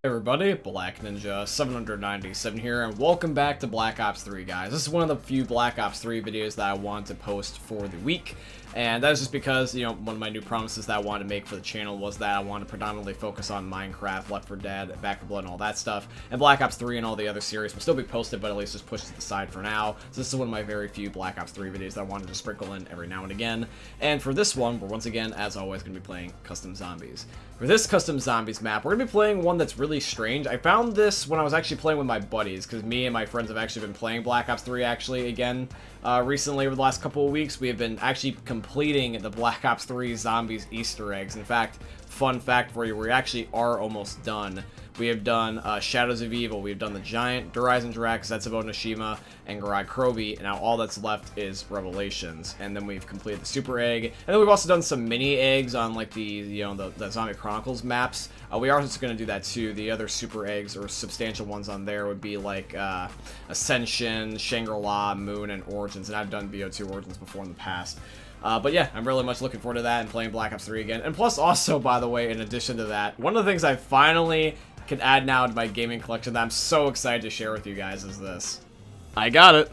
Everybody, Black Ninja 797 here, and welcome back to Black Ops 3, guys. This is one of the few Black Ops 3 videos that I wanted to post for the week, and that is just because, you know, one of my new promises that I wanted to make for the channel was that I wanted to predominantly focus on Minecraft, Left 4 Dead, Back 4 Blood, and all that stuff, and Black Ops 3 and all the other series will still be posted, but at least just pushed to the side for now. So this is one of my very few Black Ops 3 videos that I wanted to sprinkle in every now and again, and for this one, we're once again, as always, going to be playing Custom Zombies. For this Custom Zombies map, we're going to be playing one that's really strange. I found this when I was actually playing with my buddies, because me and my friends have actually been playing Black Ops 3 actually again recently over the last couple of weeks. We have been actually completing the Black Ops 3 Zombies Easter eggs. In fact, fun fact for you, we actually are almost done. We have done Shadows of Evil, we've done the Giant, Horizon Drax, Zetsubo Nishima, and Garai Krobi, and now all that's left is Revelations. And then we've completed the Super Egg, and then we've also done some mini eggs on like the Zombie Chronicles maps. We are just going to do that too. The other Super Eggs or substantial ones on there would be like Ascension, Shangri-La, Moon, and Origins, and I've done BO2 Origins before in the past. But yeah, I'm really much looking forward to that and playing Black Ops 3 again. And plus also, by the way, in addition to that, one of the things I finally can add now to my gaming collection that I'm so excited to share with you guys is this. I got it.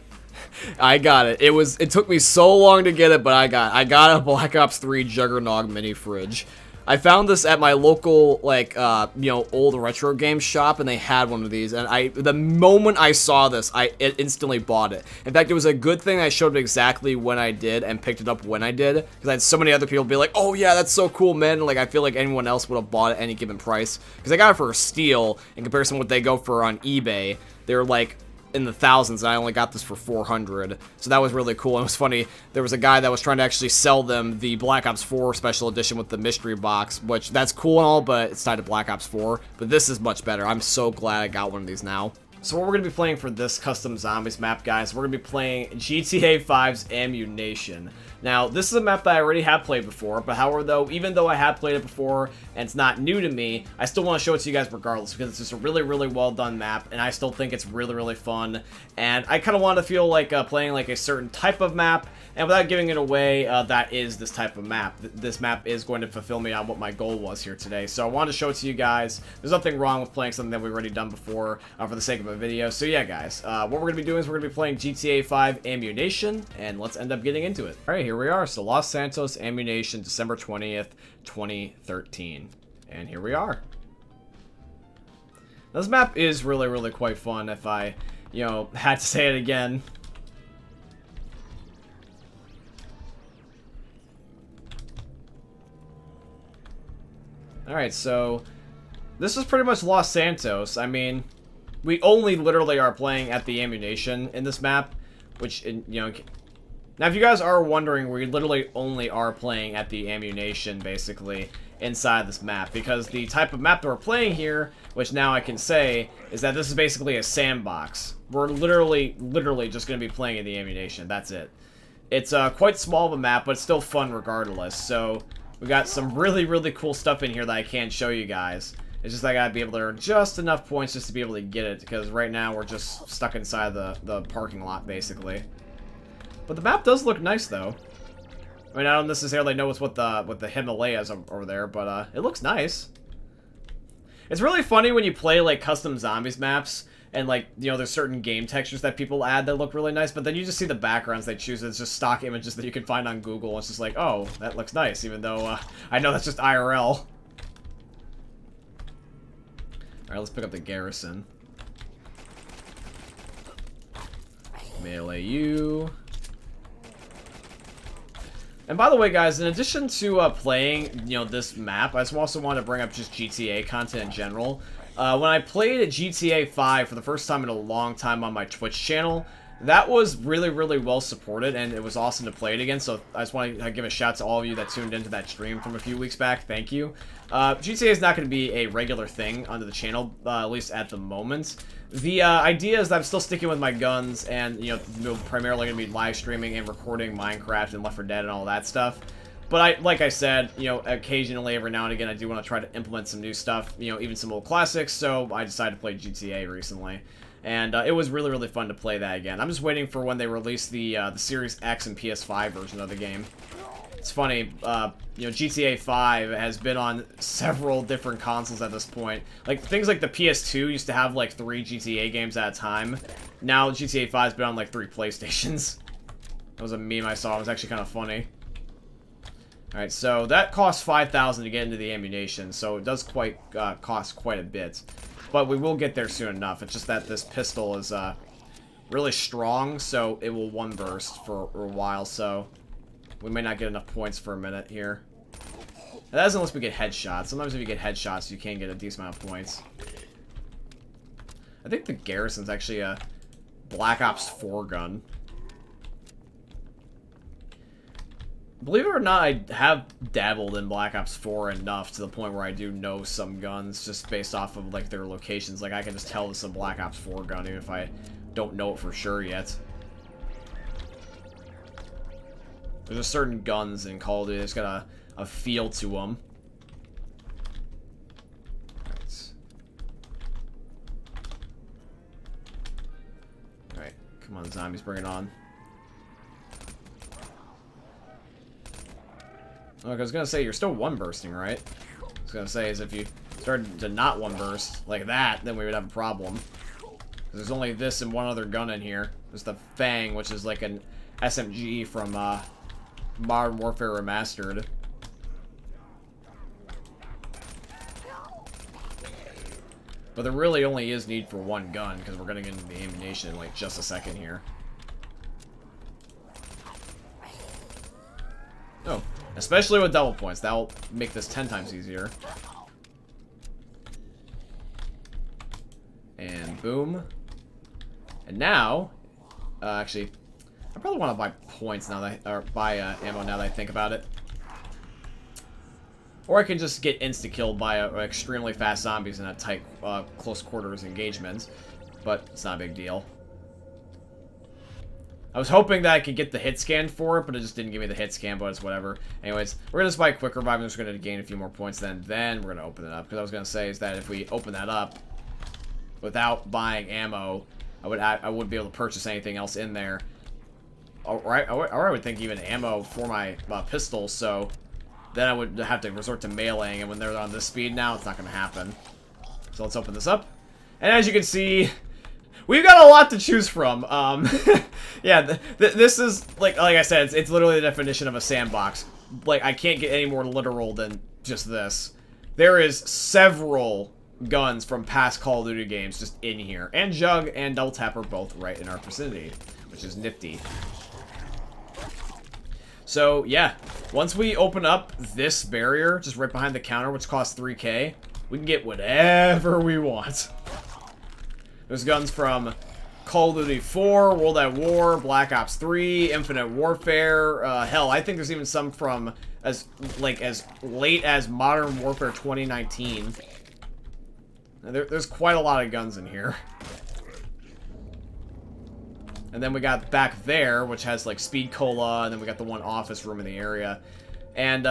I got it. It took me so long to get it, but I got a Black Ops 3 Juggernog mini fridge. I found this at my local, like, old retro game shop, and they had one of these, and the moment I saw this, I instantly bought it. In fact, it was a good thing I showed exactly when I did and picked it up when I did, because I had so many other people be like, oh yeah, that's so cool, man, and, like, I feel like anyone else would have bought it at any given price, because I got it for a steal in comparison to what they go for on eBay. They're, like, in the thousands, and I only got this for 400, so that was really cool. And it was funny, there was a guy that was trying to actually sell them the Black Ops 4 special edition with the mystery box, which that's cool and all, but it's tied to Black Ops 4, but this is much better. I'm so glad I got one of these now. So what we're going to be playing for this Custom Zombies map, guys, we're going to be playing GTA 5's Ammunation. Now, this is a map that I already have played before, but however, even though I have played it before and it's not new to me, I still want to show it to you guys regardless, because it's just a really, really well done map, and I still think it's really, really fun, and I kind of want to feel like playing like a certain type of map, and without giving it away, that is this type of map. This map is going to fulfill me on what my goal was here today, so I wanted to show it to you guys. There's nothing wrong with playing something that we've already done before for the sake of a video, so yeah, guys, what we're going to be doing is we're going to be playing GTA 5 Ammunation, and let's end up getting into it. Alright, here we are. So Los Santos Ammunation, December 20th, 2013. And here we are. This map is really, really quite fun if I, had to say it again. Alright, so this is pretty much Los Santos. I mean, we only literally are playing at the Ammunation in this map, which, now, if you guys are wondering, we literally only are playing at the Ammunation, basically, inside this map, because the type of map that we're playing here, which now I can say, is that this is basically a sandbox. We're literally just going to be playing in the Ammunation. That's it. It's quite small of a map, but it's still fun regardless. So, we got some really, really cool stuff in here that I can't show you guys. It's just I gotta be able to earn just enough points just to be able to get it, because right now we're just stuck inside the parking lot, basically. But the map does look nice, though. I mean, I don't necessarily know what the Himalayas over there, but it looks nice. It's really funny when you play like Custom Zombies maps, and like, there's certain game textures that people add that look really nice, but then you just see the backgrounds they choose. It's just stock images that you can find on Google. It's just like, oh, that looks nice, even though I know that's just IRL. All right, let's pick up the garrison. Melee you. And by the way, guys, in addition to playing, this map, I just also want to bring up just GTA content in general. When I played GTA 5 for the first time in a long time on my Twitch channel, that was really, really well supported, and it was awesome to play it again, so I just want to give a shout to all of you that tuned into that stream from a few weeks back. Thank you. GTA is not going to be a regular thing onto the channel, at least at the moment. The idea is that I'm still sticking with my guns, and, primarily going to be live streaming and recording Minecraft and Left 4 Dead and all that stuff. But like I said, occasionally, every now and again, I do want to try to implement some new stuff, even some old classics, so I decided to play GTA recently. And it was really, really fun to play that again. I'm just waiting for when they release the Series X and PS5 version of the game. It's funny, you know, GTA 5 has been on several different consoles at this point. Like, things like the PS2 used to have, like, 3 GTA games at a time. Now, GTA 5 has been on, like, 3 PlayStations. That was a meme I saw. It was actually kind of funny. Alright, so that costs $5,000 to get into the ammunition, so it does cost quite a bit. But we will get there soon enough. It's just that this pistol is, really strong, so it will one burst for a while, so we may not get enough points for a minute here. That is unless we get headshots. Sometimes if you get headshots, you can get a decent amount of points. I think the Garrison's actually a Black Ops 4 gun. Believe it or not, I have dabbled in Black Ops 4 enough to the point where I do know some guns just based off of, like, their locations. Like, I can just tell this is a Black Ops 4 gun even if I don't know it for sure yet. There's just certain guns in Call of Duty that's got a feel to them. Alright, come on zombies, bring it on. Look, I was gonna say, you're still one bursting, right? I was gonna say, is if you started to not one burst like that, then we would have a problem. There's only this and one other gun in here. There's the Fang, which is like an SMG from Modern Warfare Remastered. But there really only is need for one gun, because we're gonna get into the ammunition in like just a second here. Oh, especially with double points. That'll make this 10 times easier. And boom. And now, actually, I probably want to buy points now that or buy ammo now that I think about it. Or I can just get insta-killed by extremely fast zombies in a tight, close quarters engagement. But it's not a big deal. I was hoping that I could get the hit scan for it, but it just didn't give me the hit scan, but it's whatever. Anyways, we're going to just buy a quick revive, and we're just going to gain a few more points then we're going to open it up. Because I was going to say is that if we open that up without buying ammo, I wouldn't be able to purchase anything else in there. Or I would think even ammo for my pistol, so then I would have to resort to meleeing, and when they're on this speed now, it's not going to happen. So let's open this up. And as you can see, we've got a lot to choose from. Yeah, this is, like I said, it's literally the definition of a sandbox. Like, I can't get any more literal than just this. There is several guns from past Call of Duty games just in here. And Jug and Double Tap are both right in our vicinity, which is nifty. So, yeah, once we open up this barrier, just right behind the counter, which costs 3K, we can get whatever we want. There's guns from Call of Duty 4, World at War, Black Ops 3, Infinite Warfare, hell, I think there's even some from as late as Modern Warfare 2019. There's quite a lot of guns in here. And then we got back there, which has like Speed Cola, and then we got the one office room in the area. And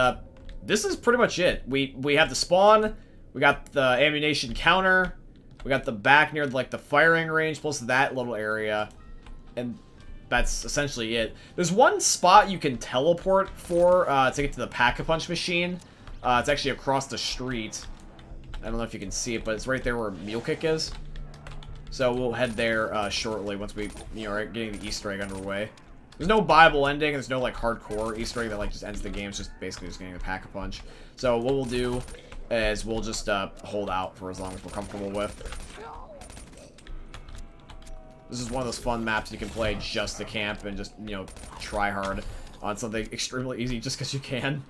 this is pretty much it. We have the spawn, we got the ammunition counter, we got the back near like the firing range, plus that little area, and that's essentially it. There's one spot you can teleport for to get to the Pack-a-Punch machine. It's actually across the street. I don't know if you can see it, but it's right there where Mule Kick is. So we'll head there shortly once we, are getting the Easter egg underway. There's no Bible ending. There's no like hardcore Easter egg that like just ends the game. It's just basically just getting a Pack-a-Punch. So what we'll do is we'll just hold out for as long as we're comfortable with. This is one of those fun maps you can play just to camp and just, try hard on something extremely easy just because you can.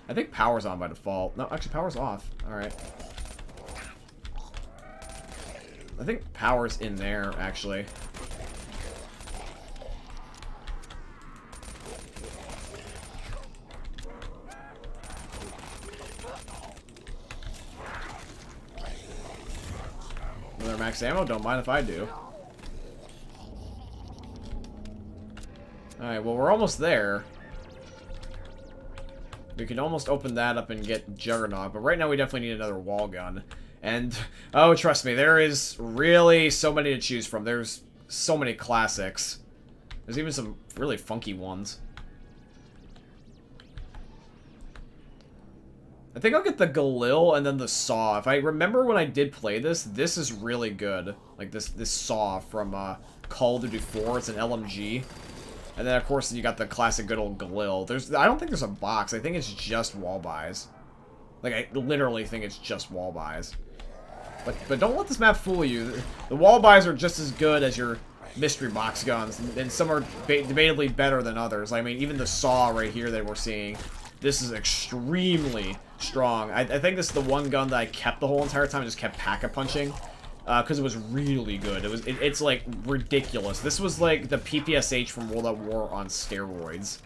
I think power's on by default. No, actually power's off. Alright. I think power's in there, actually. Another max ammo? Don't mind if I do. Alright, well, we're almost there. We can almost open that up and get Juggernaut, but right now we definitely need another wall gun. And, oh, trust me, there is really so many to choose from. There's so many classics. There's even some really funky ones. I think I'll get the Galil and then the Saw. If I remember when I did play this, this is really good. Like this Saw from Call of Duty 4. It's an LMG. And then, of course, you got the classic good old Galil. I don't think there's a box. I think it's just wall buys. Like, I literally think it's just wall buys. But don't let this map fool you. The wall buys are just as good as your mystery box guns. And some are debatably better than others. I mean, even the Saw right here that we're seeing. This is extremely strong. I think this is the one gun that I kept the whole entire time. I just kept pack-a-punching. Because it was really good. It's like ridiculous. This was like the PPSH from World at War on steroids.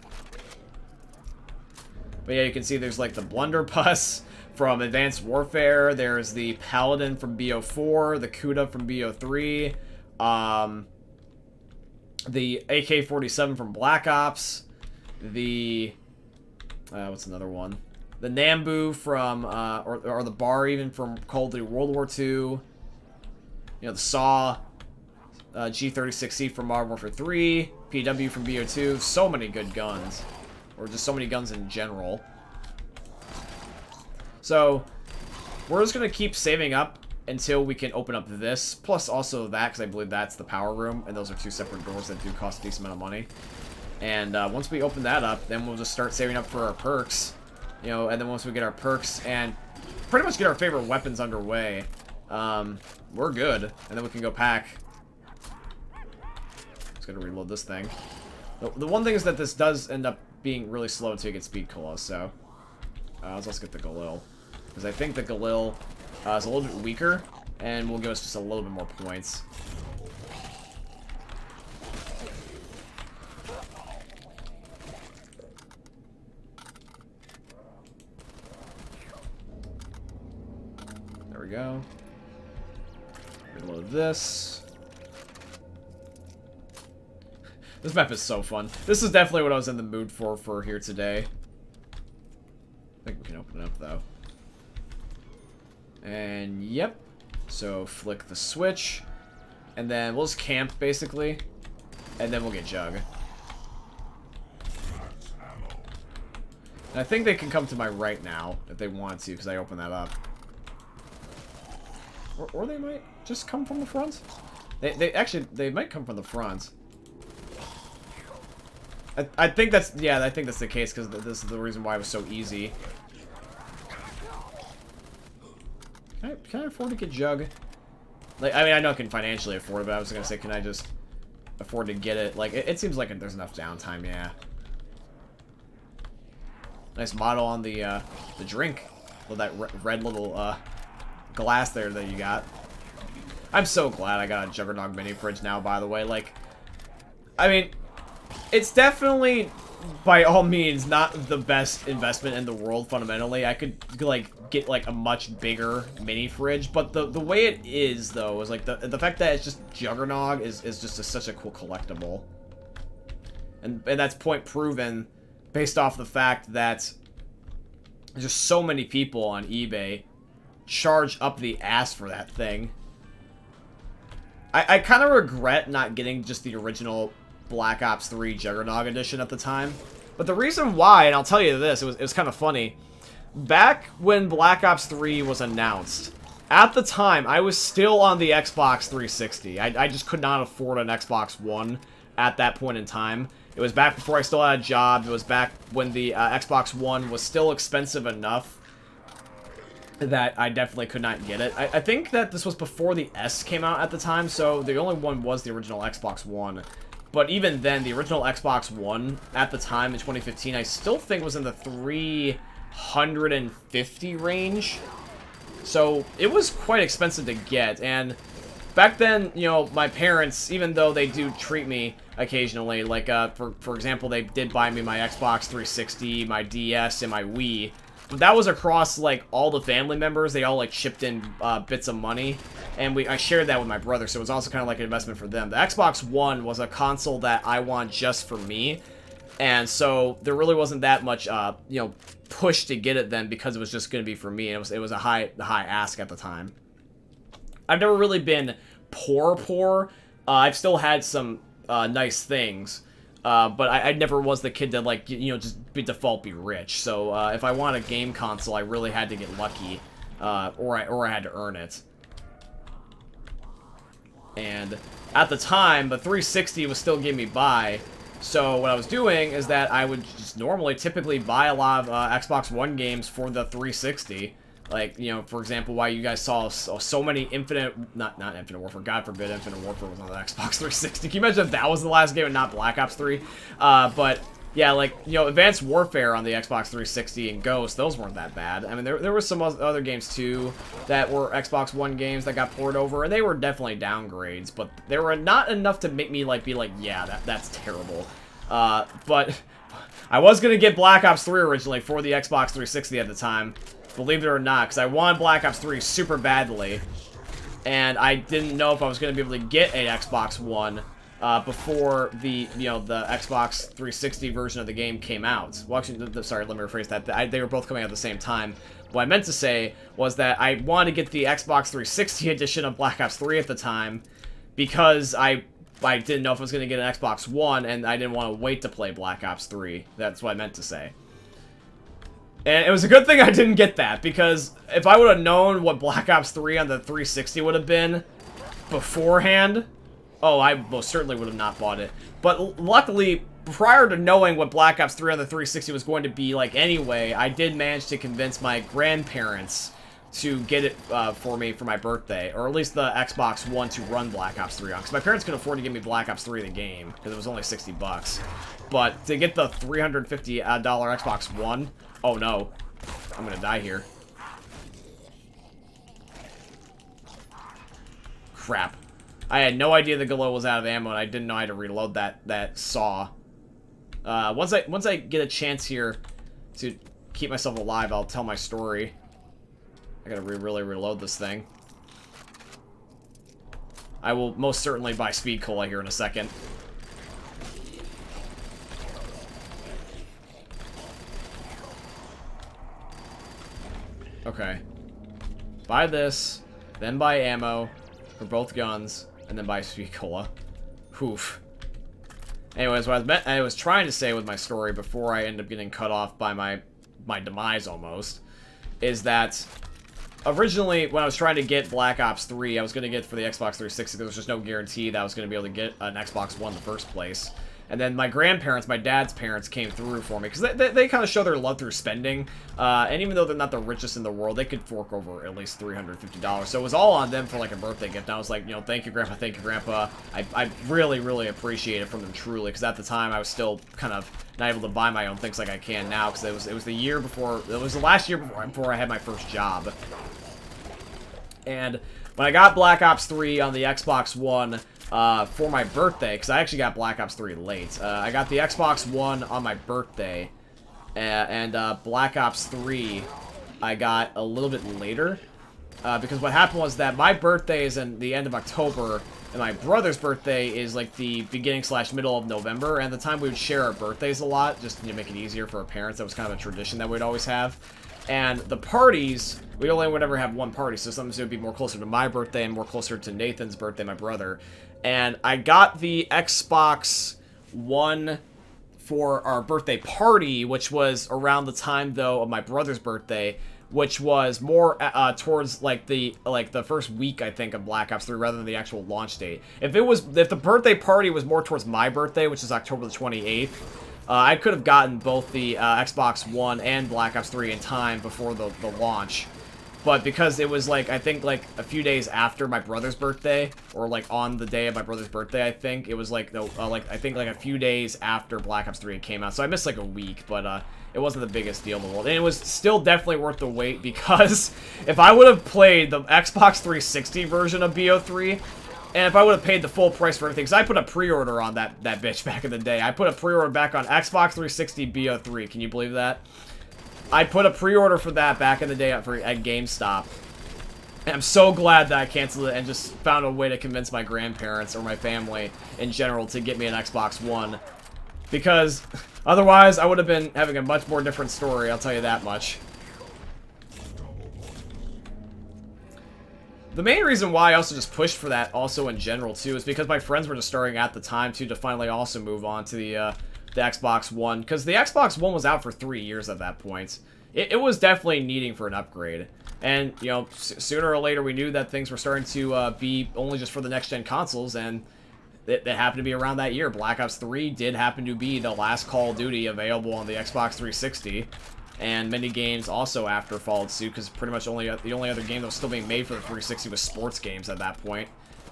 But yeah, you can see there's like the Blunderbuss from Advanced Warfare. There's the Paladin from BO4, the Kuda from BO3, the AK-47 from Black Ops, the what's another one? The Nambu from or the Bar even from Call of Duty World War II. You know, the Saw, G36C from Modern Warfare 3, PW from BO2, so many good guns. Or just so many guns in general. So, we're just going to keep saving up until we can open up this, plus also that, because I believe that's the power room, and those are two separate doors that do cost a decent amount of money. And once we open that up, then we'll just start saving up for our perks. You know, and then once we get our perks and pretty much get our favorite weapons underway, we're good, and then we can go pack. Just gotta reload this thing. The one thing is that this does end up being really slow until you get speed cola, so let's get the Galil, because I think the Galil is a little bit weaker and will give us just a little bit more points. There we go. Reload this. This map is so fun. This is definitely what I was in the mood for here today. I think we can open it up, though. And, yep. So, flick the switch. And then we'll just camp, basically. And then we'll get Jug. And I think they can come to my right now, if they want to, because I opened that up. Or they might just come from the front. They might come from the front. I think that's, yeah, I think that's the case, because this is the reason why it was so easy. Can I afford to get Jug? Like, I mean, I know I can financially afford it, but I was gonna say, can I just afford to get it? Like, it seems like there's enough downtime, yeah. Nice model on the drink. With that red little, glass there that you got. I'm so glad I got a Juggernog mini fridge now, by the way. Like, I mean, it's definitely, by all means, not the best investment in the world, fundamentally. I could, like, get, like, a much bigger mini fridge, but the way it is, though, is, like, the fact that it's just Juggernog is just such a cool collectible. And that's point proven based off the fact that there's just so many people on eBay charge up the ass for that thing. I kind of regret not getting just the original Black Ops 3 Juggernog edition at the time. But the reason why, and I'll tell you this, it was kind of funny. Back when Black Ops 3 was announced, at the time, I was still on the Xbox 360. I just could not afford an Xbox One at that point in time. It was back before I still had a job. It was back when the Xbox One was still expensive enough that I definitely could not get it. I think that this was before the S came out at the time, so the only one was the original Xbox One. But even then, the original Xbox One at the time in 2015, I still think was in the 350 range. So it was quite expensive to get, and back then, you know, my parents, even though they do treat me occasionally, like, for example, they did buy me my Xbox 360, my DS, and my Wii. But that was across, like, all the family members. They all, like, chipped in bits of money. And I shared that with my brother, so it was also kind of like an investment for them. The Xbox One was a console that I want just for me. And so there really wasn't that much, you know, push to get it then because it was just going to be for me. And it was a high ask at the time. I've never really been poor. I've still had some nice things. But I never was the kid that, like, you know, just be default be rich. So if I want a game console, I really had to get lucky, or I had to earn it. And at the time, the 360 was still getting me by. So what I was doing is that I would just typically buy a lot of Xbox One games for the 360. Like, you know, for example, why you guys saw so many not Infinite Warfare, God forbid Infinite Warfare was on the Xbox 360. Can you imagine if that was the last game and not Black Ops 3? But, yeah, like, you know, Advanced Warfare on the Xbox 360 and Ghost, those weren't that bad. I mean, there were some other games, too, that were Xbox One games that got ported over, and they were definitely downgrades, but they were not enough to make me, like, be like, yeah, that's terrible. But I was going to get Black Ops 3 originally for the Xbox 360 at the time. Believe it or not, because I wanted Black Ops 3 super badly, and I didn't know if I was going to be able to get an Xbox One before the Xbox 360 version of the game came out. Well, actually, sorry, let me rephrase that. They were both coming out at the same time. What I meant to say was that I wanted to get the Xbox 360 edition of Black Ops 3 at the time, because I didn't know if I was going to get an Xbox One, and I didn't want to wait to play Black Ops 3. That's what I meant to say. And it was a good thing I didn't get that, because if I would have known what Black Ops 3 on the 360 would have been beforehand, oh, I most certainly would have not bought it. But luckily, prior to knowing what Black Ops 3 on the 360 was going to be like anyway, I did manage to convince my grandparents to get it for me for my birthday, or at least the Xbox One to run Black Ops 3 on, because my parents could afford to give me Black Ops 3 the game, because it was only $60. But to get the $350 Xbox One, oh no, I'm gonna die here. Crap. I had no idea the Galil was out of ammo, and I didn't know I had to reload that saw. Once I get a chance here to keep myself alive, I'll tell my story. I gotta really reload this thing. I will most certainly buy Speed Cola here in a second. Okay. Buy this, then buy ammo for both guns, and then buy Speed Cola. Oof. Anyways, what I was trying to say with my story before I ended up getting cut off by my demise almost, is that originally, when I was trying to get Black Ops 3, I was going to get it for the Xbox 360. There was just no guarantee that I was going to be able to get an Xbox One in the first place. And then my grandparents, my dad's parents, came through for me, because they kind of show their love through spending. And even though they're not the richest in the world, they could fork over at least $350. So it was all on them for, like, a birthday gift. And I was like, you know, thank you, Grandpa, thank you, Grandpa. I really appreciate it from them, truly, because at the time I was still kind of not able to buy my own things like I can now, because it was the year before, it was the last year before I had my first job. And when I got Black Ops 3 on the Xbox One, for my birthday, because I actually got Black Ops 3 late. I got the Xbox One on my birthday, and Black Ops 3 I got a little bit later, because what happened was that my birthday is in the end of October, and my brother's birthday is like the beginning/middle of November, and at the time we would share our birthdays a lot, just to make it easier for our parents. That was kind of a tradition that we'd always have. And the parties, we only would ever have one party, so sometimes it would be more closer to my birthday and more closer to Nathan's birthday, my brother. And I got the Xbox One for our birthday party, which was around the time, though, of my brother's birthday, which was more towards like the first week, I think, of Black Ops 3 rather than the actual launch date. If the birthday party was more towards my birthday, which is October the 28th, I could have gotten both the Xbox One and Black Ops 3 in time before the launch. But because it was, like, I think, like, a few days after my brother's birthday, or, like, on the day of my brother's birthday, I think, it was, like, I think, like, a few days after Black Ops 3 came out. So I missed, like, a week, but, it wasn't the biggest deal in the world. And it was still definitely worth the wait, because if I would have played the Xbox 360 version of BO3, and if I would have paid the full price for everything, because I put a pre-order on that bitch back in the day. I put a pre-order back on Xbox 360 BO3. Can you believe that? I put a pre-order for that back in the day at GameStop. And I'm so glad that I canceled it and just found a way to convince my grandparents or my family in general to get me an Xbox One. Because otherwise, I would have been having a much more different story, I'll tell you that much. The main reason why I also just pushed for that also in general, too, is because my friends were just starting at the time, too, to finally also move on to the Xbox One. Because the Xbox One was out for 3 years at that point. It was definitely needing for an upgrade. And, you know, sooner or later we knew that things were starting to be only just for the next-gen consoles, and it happened to be around that year. Black Ops 3 did happen to be the last Call of Duty available on the Xbox 360. And many games also after followed suit, because pretty much the only other game that was still being made for the 360 was sports games at that point.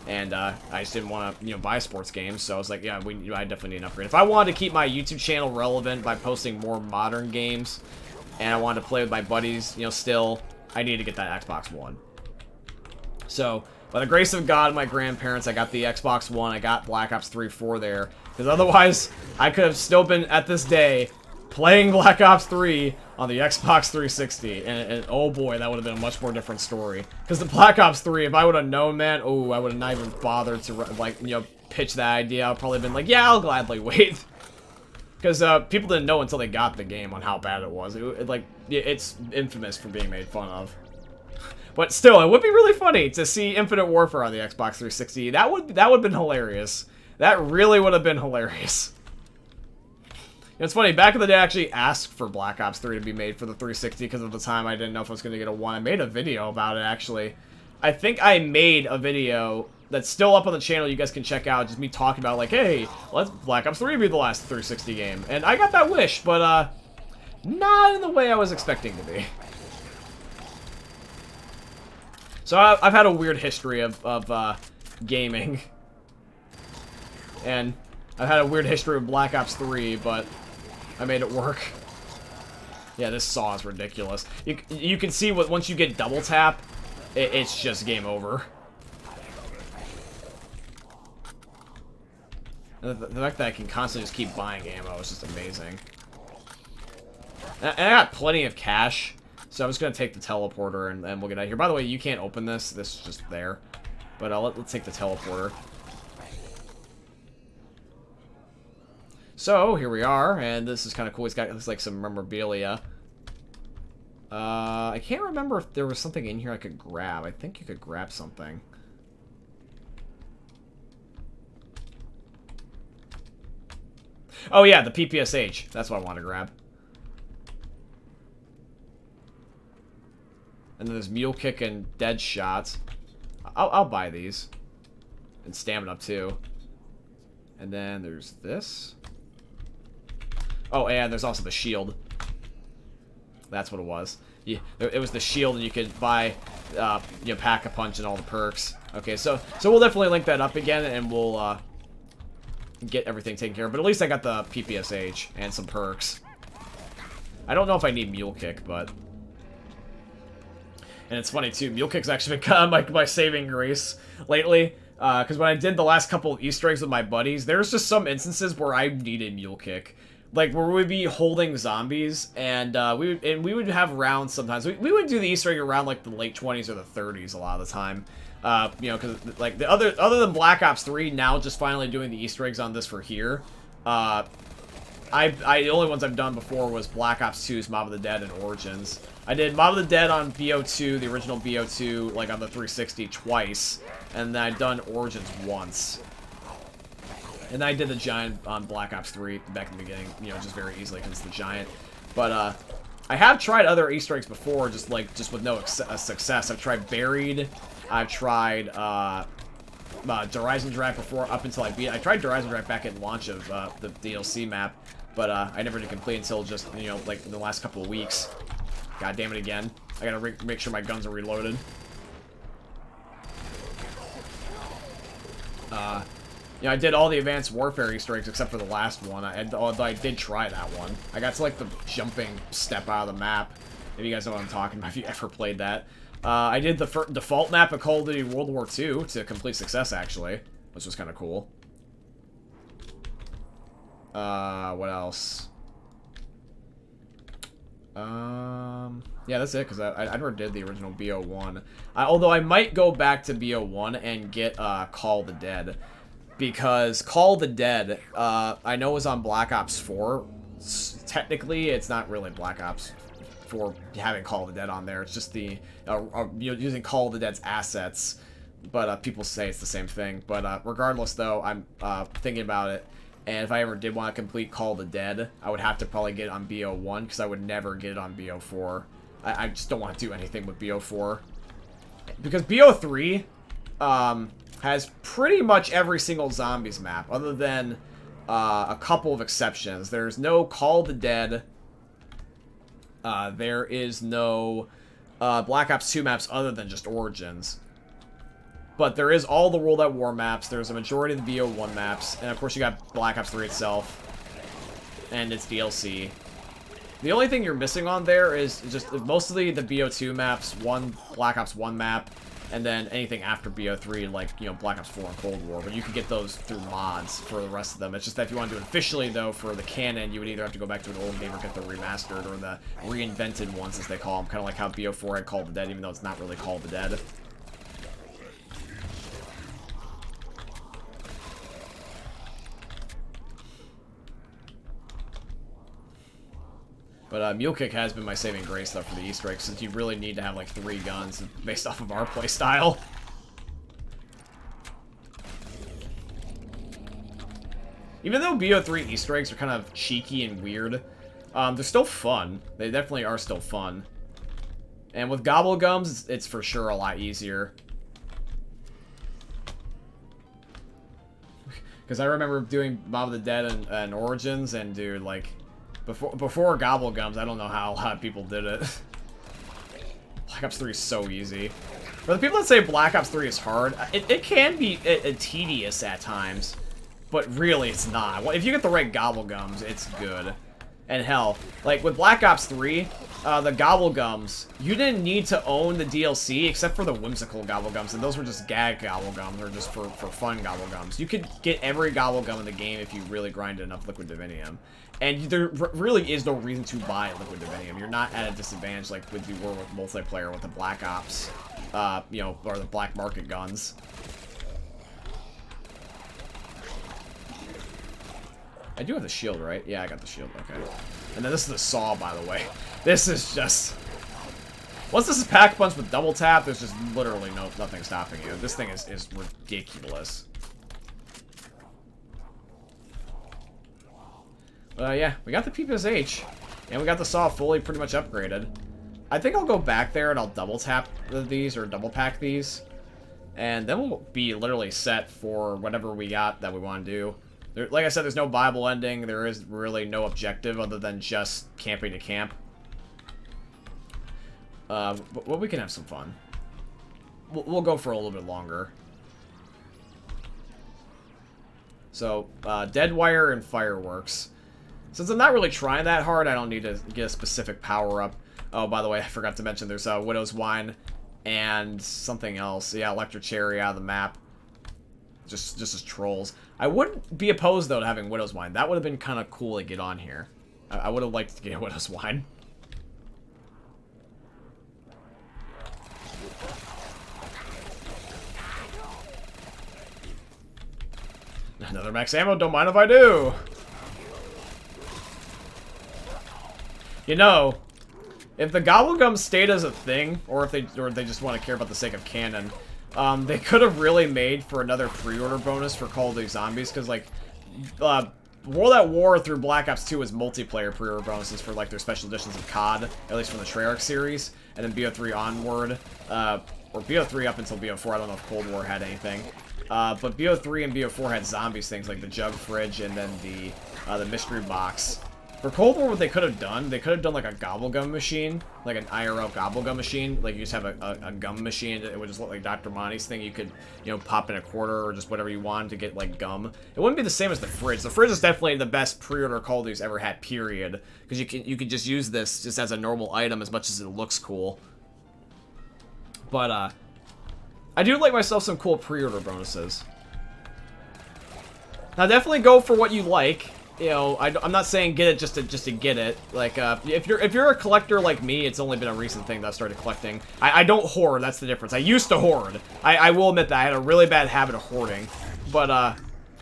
And I just didn't want to, you know, buy sports games, so I was like, yeah, I definitely need an upgrade. If I wanted to keep my YouTube channel relevant by posting more modern games, and I wanted to play with my buddies, you know, still, I needed to get that Xbox One. So, by the grace of God and my grandparents, I got the Xbox One, I got Black Ops 3 for there, because otherwise, I could have still been, at this day, playing Black Ops 3 on the Xbox 360, and oh boy, that would have been a much more different story. Because the Black Ops 3, if I would have known, man, oh, I would have not even bothered to, like, you know, pitch that idea. I would probably been like, yeah, I'll gladly wait. Because people didn't know until they got the game on how bad it was. It's infamous for being made fun of. But still, it would be really funny to see Infinite Warfare on the Xbox 360. That would have been hilarious. That really would have been hilarious. It's funny, back in the day, I actually asked for Black Ops 3 to be made for the 360 because at the time I didn't know if I was going to get a 1. I made a video about it, actually. I think I made a video that's still up on the channel you guys can check out, just me talking about, like, hey, let's Black Ops 3 be the last 360 game. And I got that wish, but, not in the way I was expecting to be. So I've had a weird history of gaming. And I've had a weird history of Black Ops 3, but I made it work. Yeah, this saw is ridiculous. You can see once you get double tap, it's just game over. And the fact that I can constantly just keep buying ammo is just amazing. And I got plenty of cash, so I'm just gonna take the teleporter and we'll get out of here. By the way, you can't open this. This is just there. But let's take the teleporter. So, here we are, and this is kind of cool. It's got, looks like some memorabilia. I can't remember if there was something in here I could grab. I think you could grab something. Oh yeah, the PPSH. That's what I want to grab. And then there's Mule Kick and Dead Shots. I'll buy these. And Stamina up too. And then there's this. Oh, and there's also the shield. That's what it was. Yeah, it was the shield, and you could buy, you know, Pack-a-Punch and all the perks. Okay, so we'll definitely link that up again, and we'll get everything taken care of. But at least I got the PPSH and some perks. I don't know if I need Mule Kick, but... And it's funny, too. Mule Kick's actually become my saving grace lately. Because when I did the last couple of Easter eggs with my buddies, there's just some instances where I needed Mule Kick. Like, where we'd be holding zombies, and we would have rounds sometimes. We would do the Easter egg around, like, the late 20s or the 30s a lot of the time. You know, because, like, other than Black Ops 3, now just finally doing the Easter eggs on this for here, the only ones I've done before was Black Ops 2's Mob of the Dead and Origins. I did Mob of the Dead on BO2, the original BO2, like, on the 360 twice, and then I'd done Origins once. And I did the Giant on Black Ops 3 back in the beginning, you know, just very easily because it's the Giant. But, I have tried other Easter eggs before, just with no success. I've tried Buried. I've tried, Horizon Drive before, up until I beat it. I tried Horizon Drive back at launch of, the DLC map, but, I never did complete until just, you know, like, in the last couple of weeks. God damn it again. I gotta make sure my guns are reloaded. You know, I did all the Advanced Warfare Easter eggs except for the last one. Although I did try that one. I got to, like, the jumping step out of the map. If you guys know what I'm talking about, if you ever played that. I did the default map of Call of Duty World War II to complete success, actually. Which was kind of cool. What else? Yeah, that's it, because I never did the original BO1. Although I might go back to BO1 and get, Call of the Dead. Because Call of the Dead, I know is on Black Ops 4. Technically, it's not really Black Ops for having Call of the Dead on there. It's just the using Call of the Dead's assets, but people say it's the same thing. But regardless, though, I'm thinking about it, and if I ever did want to complete Call of the Dead, I would have to probably get it on BO1 because I would never get it on BO4. I just don't want to do anything with BO4 because BO3 has pretty much every single zombies map other than a couple of exceptions. There's no Call of the Dead. There is no Black Ops 2 maps other than just Origins. But there is all the World at War maps. There's a majority of the BO1 maps. And of course you got Black Ops 3 itself. And its DLC. The only thing you're missing on there is just mostly the BO2 maps, one Black Ops 1 map, and then anything after BO3, like, you know, Black Ops 4 and Cold War. But you can get those through mods for the rest of them. It's just that if you want to do it officially, though, for the canon, you would either have to go back to an old game or get the remastered or the reinvented ones, as they call them. Kind of like how BO4 had Call of the Dead, even though it's not really Call of the Dead. But Mule Kick has been my saving grace, though, for the Easter eggs, since you really need to have, like, 3 guns based off of our playstyle. Even though BO3 Easter eggs are kind of cheeky and weird, they're still fun. They definitely are still fun. And with Gobblegums, it's for sure a lot easier. Because I remember doing Mob of the Dead and Origins, and dude, like... Before Gobblegums, I don't know how a lot of people did it. Black Ops 3 is so easy. For the people that say Black Ops 3 is hard, it can be tedious at times. But really, it's not. If you get the right Gobblegums, it's good. And hell, like with Black Ops 3, the Gobblegums, you didn't need to own the DLC except for the whimsical Gobblegums, and those were just gag Gobblegums, or just for fun Gobblegums. You could get every Gobblegum in the game if you really grinded enough Liquid Divinium. And there really is no reason to buy Liquid Divinium. You're not at a disadvantage like with you were with multiplayer with the Black Ops, you know, or the Black Market guns. I do have the shield, right? Yeah, I got the shield. Okay. And then this is the saw, by the way. This is just... Once this is pack punch with double tap, there's just literally nothing stopping you. This thing is ridiculous. Yeah, we got the PPSH, and we got the saw fully pretty much upgraded. I think I'll go back there and I'll double tap these, or double pack these. And then we'll be literally set for whatever we got that we want to do. Like I said, there's no Bible ending. There is really no objective other than just camping to camp. But we can have some fun. We'll go for a little bit longer. So, Dead Wire and Fireworks. Since I'm not really trying that hard, I don't need to get a specific power-up. Oh, by the way, I forgot to mention there's Widow's Wine and something else. Yeah, Electric Cherry out of the map. Just as trolls. I wouldn't be opposed, though, to having Widow's Wine. That would have been kind of cool to get on here. I would have liked to get Widow's Wine. Another max ammo, don't mind if I do. You know, if the Gobblegums stayed as a thing, or if they just want to care about the sake of canon, they could have really made for another pre-order bonus for Call of Duty Zombies, because, like, World at War through Black Ops 2 is multiplayer pre-order bonuses for, like, their special editions of COD, at least from the Treyarch series, and then BO3 onward, or BO3 up until BO4, I don't know if Cold War had anything, but BO3 and BO4 had Zombies things, like the Jug Fridge and then the Mystery Box. For Cold War, what they could have done like a Gobblegum machine, like an IRL Gobblegum machine. Like you just have a gum machine. It would just look like Dr. Monty's thing. You could, you know, pop in a quarter or just whatever you want to get like gum. It wouldn't be the same as the fridge. The fridge is definitely the best pre-order Call of Duty's ever had, period. Because you can just use this just as a normal item as much as it looks cool. But I do like myself some cool pre-order bonuses. Now definitely go for what you like. You know, I'm not saying get it just to get it. Like, if you're a collector like me, it's only been a recent thing that I started collecting. I don't hoard, that's the difference. I used to hoard. I will admit that. I had a really bad habit of hoarding. But,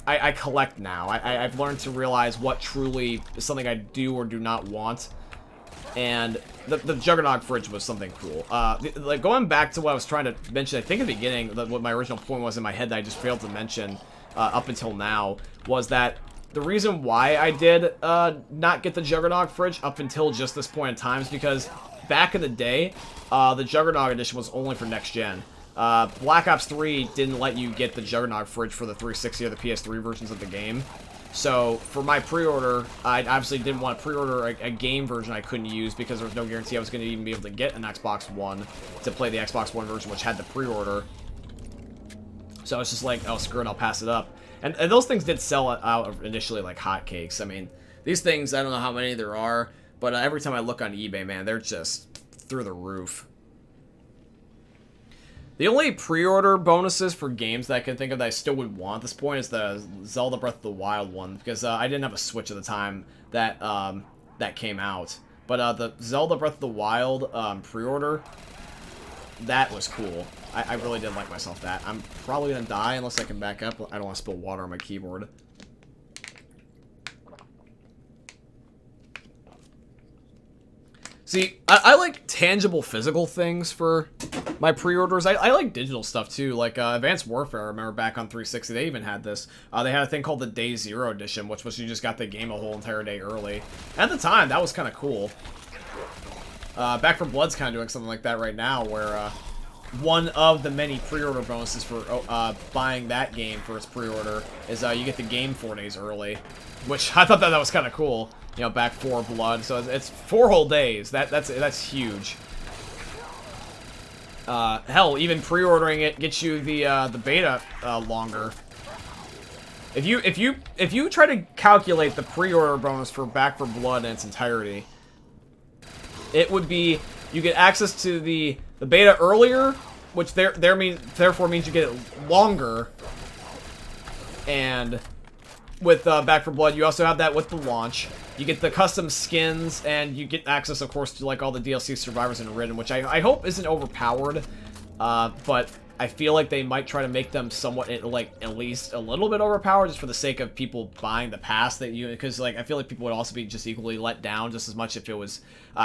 I collect now. I've learned to realize what truly is something I do or do not want. And the Juggernog fridge was something cool. Like, going back to what I was trying to mention, I think at the beginning, what my original point was in my head that I just failed to mention up until now, was that the reason why I did not get the Juggernog fridge up until just this point in time is because back in the day, the Juggernog edition was only for next gen. Black Ops 3 didn't let you get the Juggernog fridge for the 360 or the PS3 versions of the game. So, for my pre-order, I obviously didn't want to pre-order a game version I couldn't use because there was no guarantee I was going to even be able to get an Xbox One to play the Xbox One version, which had the pre-order. So, it's just like, oh, screw it, I'll pass it up. And those things did sell out initially like hotcakes. I mean, these things, I don't know how many there are, but every time I look on eBay, man, they're just through the roof. The only pre-order bonuses for games that I can think of that I still would want at this point is the Zelda Breath of the Wild one, because I didn't have a Switch at the time that that came out. But the Zelda Breath of the Wild pre-order, that was cool. I really did like myself that. I'm probably going to die unless I can back up. I don't want to spill water on my keyboard. See, I like tangible physical things for my pre-orders. I like digital stuff too, like Advanced Warfare. I remember back on 360, they even had this. They had a thing called the Day Zero Edition, which was you just got the game a whole entire day early. At the time, that was kind of cool. Back 4 Blood's kind of doing something like that right now, where one of the many pre-order bonuses for buying that game for its pre-order is you get the game 4 days early, which I thought that was kind of cool. You know, Back 4 Blood, so it's 4 whole days. That's huge. Hell, even pre-ordering it gets you the beta longer. If you try to calculate the pre-order bonus for Back 4 Blood in its entirety, it would be you get access to the beta earlier, which therefore means you get it longer. And with Back 4 Blood, you also have that with the launch. You get the custom skins, and you get access, of course, to like all the DLC survivors in Ridden, which I hope isn't overpowered. But I feel like they might try to make them somewhat, like, at least a little bit overpowered, just for the sake of people buying the pass that you, because like I feel like people would also be just equally let down just as much if it was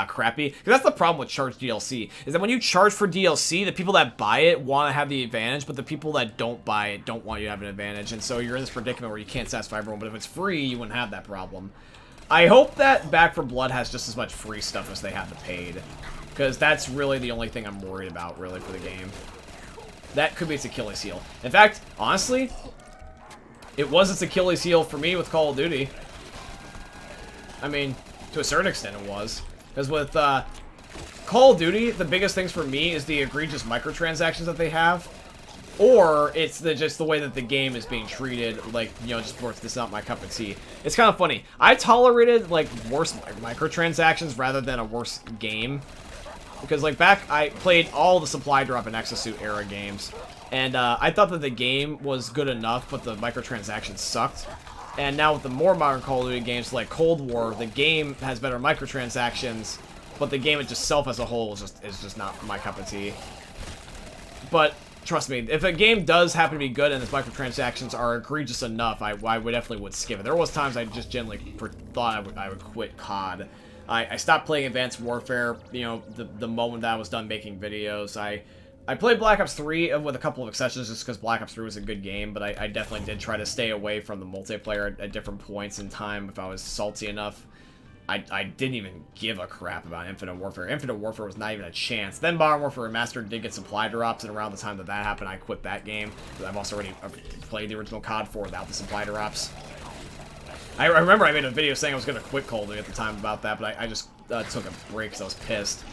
crappy. Because that's the problem with charged DLC, is that when you charge for DLC, the people that buy it want to have the advantage, but the people that don't buy it don't want you to have an advantage, and so you're in this predicament where you can't satisfy everyone. But if it's free, you wouldn't have that problem. I hope that Back 4 Blood has just as much free stuff as they have the paid, because that's really the only thing I'm worried about, really, for the game. That could be its Achilles heel. In fact, honestly, it was its Achilles heel for me with Call of Duty. I mean, to a certain extent it was. Because with Call of Duty, the biggest things for me is the egregious microtransactions that they have. Or it's just the way that the game is being treated, like, you know, just this is not my cup of tea. It's kind of funny. I tolerated, like, worse microtransactions rather than a worse game. Because, like, I played all the supply drop and Exosuit era games. And I thought that the game was good enough, but the microtransactions sucked. And now with the more modern Call of Duty games, like Cold War, the game has better microtransactions, but the game itself as a whole is just not my cup of tea. But trust me, if a game does happen to be good and its microtransactions are egregious enough, I definitely would skip it. There was times I just generally thought I would quit COD. I stopped playing Advanced Warfare, you know, the moment that I was done making videos. I played Black Ops 3 with a couple of exceptions just because Black Ops 3 was a good game, but I definitely did try to stay away from the multiplayer at different points in time if I was salty enough. I didn't even give a crap about Infinite Warfare. Infinite Warfare was not even a chance. Then Modern Warfare Remastered did get supply drops, and around the time that happened, I quit that game, because I've also already played the original COD 4 without the supply drops. I remember I made a video saying I was going to quit Cold War at the time about that, but I just took a break because I was pissed.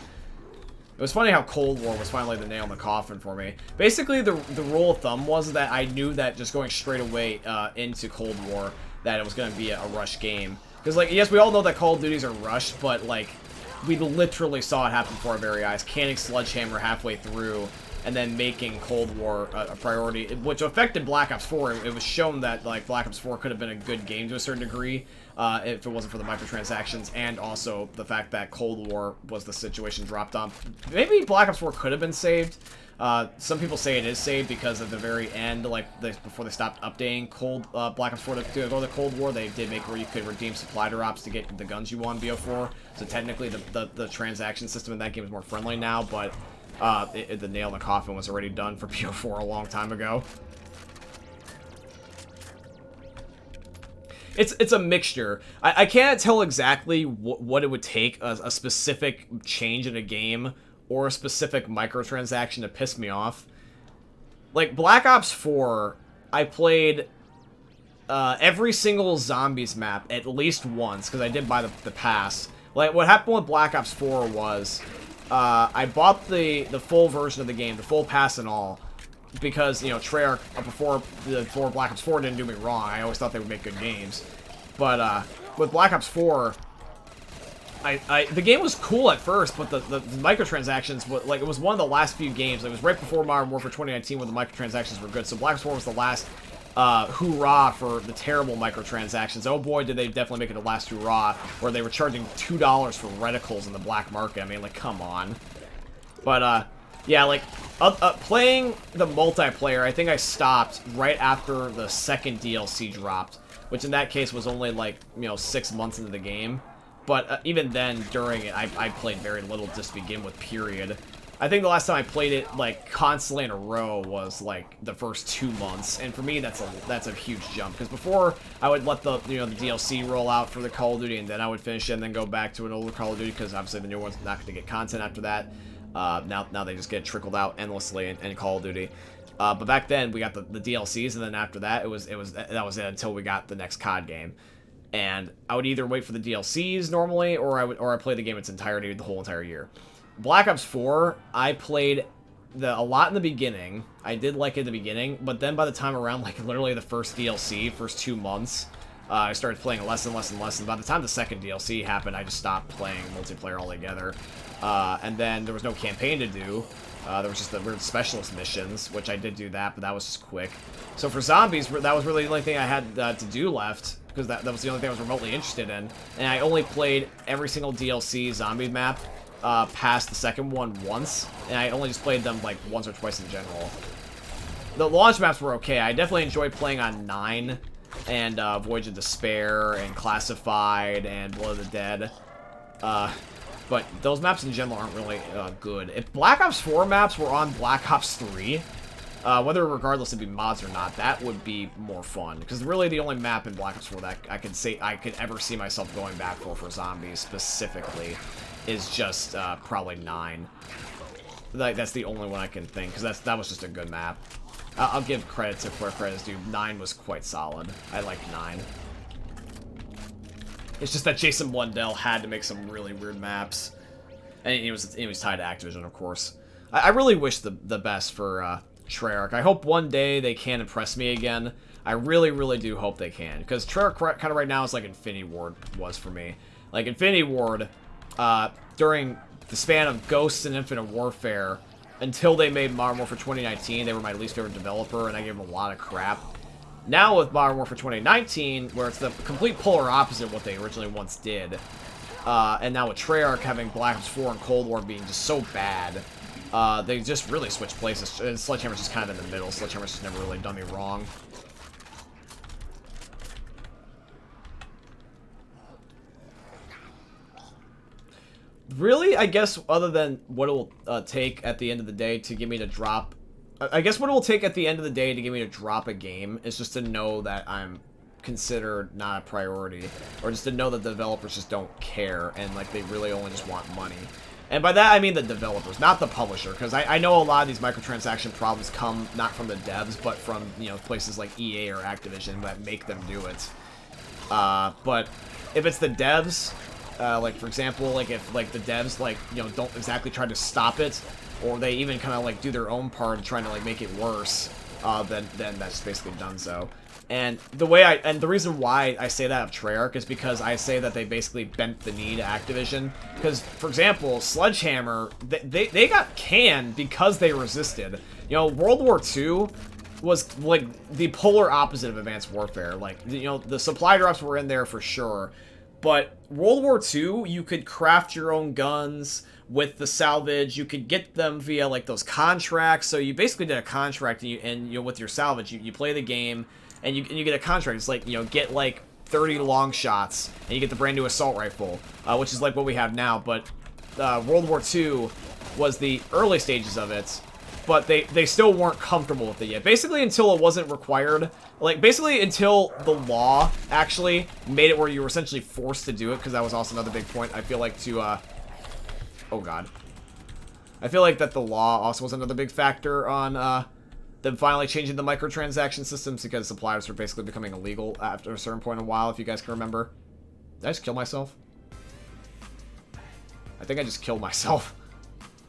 It was funny how Cold War was finally the nail in the coffin for me. Basically, the rule of thumb was that I knew that just going straight away into Cold War, that it was going to be a rush game. Because, like, yes, we all know that Call of Duties are rushed, but, like, we literally saw it happen before our very eyes. Canning Sledgehammer halfway through, and then making Cold War a priority, which affected Black Ops 4. It was shown that, like, Black Ops 4 could have been a good game to a certain degree, if it wasn't for the microtransactions, and also the fact that Cold War was the situation dropped on. Maybe Black Ops 4 could have been saved, Some people say it is saved because at the very end, like before they stopped updating Black Ops 4 to go to the Cold War, they did make where you could redeem supply drops to get the guns you want in BO4. So technically, the transaction system in that game is more friendly now, but the nail in the coffin was already done for BO4 a long time ago. It's a mixture. I can't tell exactly what it would take a specific change in a game or a specific microtransaction to piss me off. Like, Black Ops 4, I played every single Zombies map at least once, because I did buy the pass. Like, what happened with Black Ops 4 was, I bought the full version of the game, the full pass and all, because, you know, Treyarch, before Black Ops 4 didn't do me wrong. I always thought they would make good games. But, with Black Ops 4... the game was cool at first, but the microtransactions, like, it was one of the last few games. It was right before Modern Warfare 2019 when the microtransactions were good. So Black Ops 4 was the last hoorah for the terrible microtransactions. Oh boy, did they definitely make it the last hoorah, where they were charging $2 for reticles in the black market. I mean, like, come on. But, yeah, like, playing the multiplayer, I think I stopped right after the second DLC dropped, which in that case was only, like, you know, 6 months into the game. But even then, during it, I played very little just to begin with, period. I think the last time I played it, like, constantly in a row was, like, the first 2 months. And for me, that's a huge jump. Because before, I would let the, you know, the DLC roll out for the Call of Duty, and then I would finish it and then go back to an older Call of Duty, because obviously the new one's not going to get content after that. Now they just get trickled out endlessly in Call of Duty. But back then, we got the DLCs, and then after that, that was it until we got the next COD game. And I would either wait for the DLCs normally, or I play the game in its entirety the whole entire year. Black Ops 4, I played a lot in the beginning. I did like it in the beginning, but then by the time around, like, literally the first DLC, first 2 months, I started playing less and less and less, and by the time the second DLC happened, I just stopped playing multiplayer altogether. And then there was no campaign to do. There was just the weird specialist missions, which I did do that, but that was just quick. So for Zombies, that was really the only thing I had to do left, because that was the only thing I was remotely interested in. And I only played every single DLC zombie map past the second one once, and I only just played them like once or twice in general. The launch maps were okay. I definitely enjoyed playing on 9 and Voyage of Despair and Classified and Blood of the Dead. But those maps in general aren't really good. If Black Ops 4 maps were on Black Ops 3, whether regardless it'd be mods or not, that would be more fun. Because really the only map in Black Ops 4 that I could ever see myself going back for zombies specifically is just probably 9. That's the only one I can think, because that was just a good map. I'll give credit to where credit's due. 9 was quite solid. I like 9. It's just that Jason Blundell had to make some really weird maps. And he was tied to Activision, of course. I really wish the best for Treyarch. I hope one day they can impress me again. I really, really do hope they can. Because Treyarch kind of right now is like Infinity Ward was for me. Like, Infinity Ward, during the span of Ghosts and Infinite Warfare, until they made Modern Warfare 2019, they were my least favorite developer, and I gave them a lot of crap. Now with Modern Warfare 2019, where it's the complete polar opposite of what they originally once did, and now with Treyarch having Black Ops 4 and Cold War being just so bad, they just really switched places. And Sledgehammer's just kind of in the middle. Sledgehammer's just never really done me wrong. Really, I guess, other than what it will take at the end of the day to get me to drop... I guess what it will take at the end of the day to get me to drop a game is just to know that I'm considered not a priority, or just to know that the developers just don't care, and, like, they really only just want money. And by that, I mean the developers, not the publisher, because I know a lot of these microtransaction problems come not from the devs, but from, you know, places like EA or Activision that make them do it. But if it's the devs... like, for example, like, if, like, the devs, like, you know, don't exactly try to stop it, or they even kind of, like, do their own part in trying to, like, make it worse, then that's basically done so. And the reason why I say that of Treyarch is because I say that they basically bent the knee to Activision. Because, for example, Sledgehammer, they got canned because they resisted. You know, World War II was, like, the polar opposite of Advanced Warfare. Like, you know, the supply drops were in there for sure. But World War II, you could craft your own guns. with the salvage, you could get them via like those contracts. So you basically did a contract, and you know, with your salvage, you play the game, and you get a contract. It's like, you know, get like 30 long shots, and you get the brand new assault rifle, which is like what we have now. But World War II was the early stages of it, but they still weren't comfortable with it yet. Basically until it wasn't required. Like, basically until the law actually made it where you were essentially forced to do it, because that was also another big point, I feel like, to, oh god. I feel like that the law also was another big factor on, them finally changing the microtransaction systems, because suppliers were basically becoming illegal after a certain point in a while, if you guys can remember. Did I just kill myself? I think I just killed myself.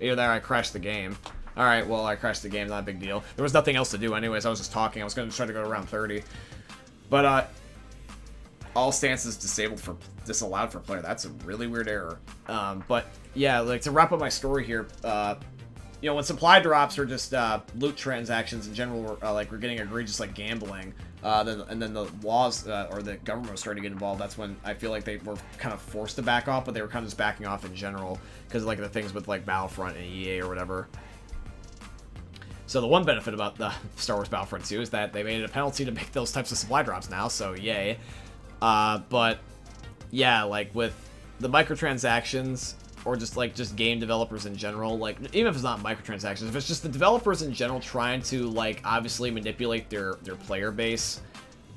Either that or I crashed the game. Alright, well, I crashed the game, not a big deal. There was nothing else to do anyways, I was just talking. I was going to try to go around 30. But, all stances disallowed for player. That's a really weird error. But yeah, like, to wrap up my story here, you know, when supply drops or just loot transactions in general, like, we're getting egregious, like, gambling, and then the laws or the government was starting to get involved. That's when I feel like they were kind of forced to back off, but they were kind of just backing off in general because of, like, the things with, like, Battlefront and EA or whatever. So the one benefit about the Star Wars Battlefront 2 is that they made it a penalty to make those types of supply drops now, so yay. But yeah, like with the microtransactions, or just game developers in general, like, even if it's not microtransactions, if it's just the developers in general trying to, like, obviously manipulate their player base,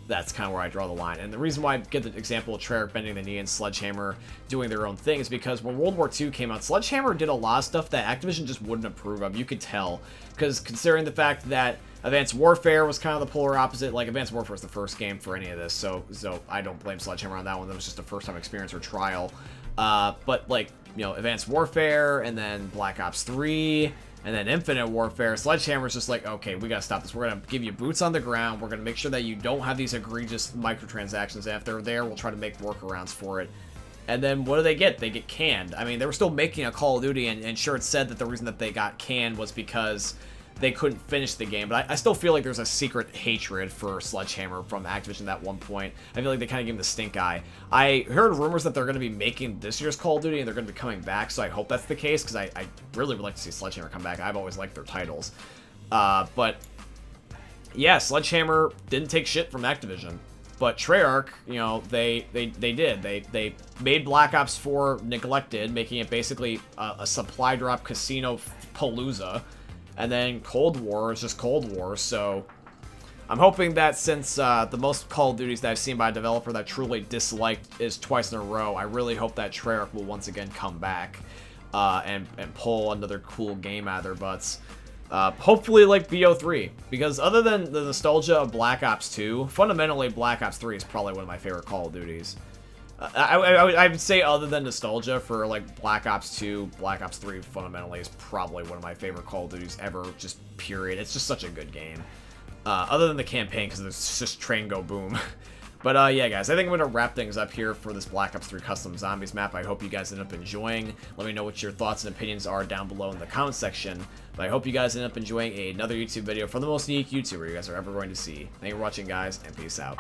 that's kind of where I draw the line. And the reason why I get the example of Treyarch bending the knee and Sledgehammer doing their own thing is because when World War II came out, Sledgehammer did a lot of stuff that Activision just wouldn't approve of. You could tell, because considering the fact that Advanced Warfare was kind of the polar opposite. Like, Advanced Warfare was the first game for any of this, so I don't blame Sledgehammer on that one. That was just a first-time experience or trial. But, like, you know, Advanced Warfare, and then Black Ops 3, and then Infinite Warfare, Sledgehammer's just like, okay, we gotta stop this. We're gonna give you boots on the ground. We're gonna make sure that you don't have these egregious microtransactions. And if they're there, we'll try to make workarounds for it. And then what do they get? They get canned. I mean, they were still making a Call of Duty, and sure, it said that the reason that they got canned was because they couldn't finish the game, but I still feel like there's a secret hatred for Sledgehammer from Activision at one point. I feel like they kind of gave him the stink eye. I heard rumors that they're going to be making this year's Call of Duty, and they're going to be coming back, so I hope that's the case, because I really would like to see Sledgehammer come back. I've always liked their titles. But, yeah, Sledgehammer didn't take shit from Activision. But Treyarch, you know, they did. They made Black Ops 4 neglected, making it basically a supply drop casino palooza. And then Cold War is just Cold War, so I'm hoping that since the most Call of Duties that I've seen by a developer that I truly disliked is twice in a row, I really hope that Treyarch will once again come back and pull another cool game out of their butts. Hopefully like BO3, because other than the nostalgia of Black Ops 2, fundamentally Black Ops 3 is probably one of my favorite Call of Duties. I would say other than nostalgia for like Black Ops 2, Black Ops 3 fundamentally is probably one of my favorite Call of Duties ever, just period. It's just such a good game. Other than the campaign, because it's just train go boom. But yeah, guys, I think I'm going to wrap things up here for this Black Ops 3 Custom Zombies map. I hope you guys end up enjoying. Let me know what your thoughts and opinions are down below in the comment section. But I hope you guys end up enjoying another YouTube video from the most unique YouTuber you guys are ever going to see. Thank you for watching, guys, and peace out.